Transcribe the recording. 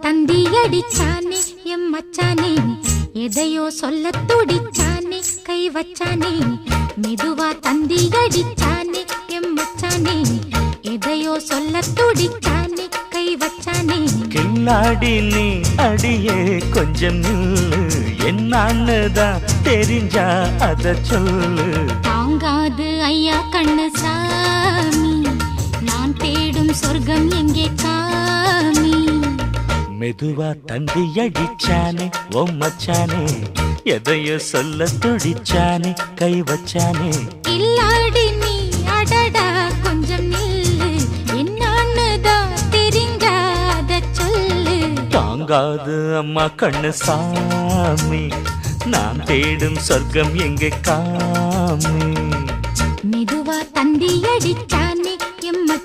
தந்தி அடிச்சானே M மச்சானே, எதையோ சொல்ல துடிச்சானே கை வச்சானே. மெதுவா தந்தி அடிச்சானே எம் மச்சானே, எதையோ சொல்ல துடிச்சானே கை வச்சானே. கில்லாடி நீ அடியே கொஞ்சம் நில்லு, என்னான்னுதான் தெரிஞ்சா அத சொல்லு. தாங்காது ஐயா கண்ணு சாமி, நான் தேடும் சொர்க்கம் எங்கே காமி. மெதுவா தந்தி அடிச்சானே ஓ மச்சானே, எதையோ சொல்ல துடிச்சானே கை வச்சானே. இல்லாடி நீ அடடா கொஞ்சம் நில்லு, என்னான்னுதான் தெரிஞ்சாத சொல்லு. தாங்காது அம்மா கண்ணு சாமி, நான் தேடும் சொர்க்கம் எங்கே காமி. மெதுவா தந்தி அடிச்சா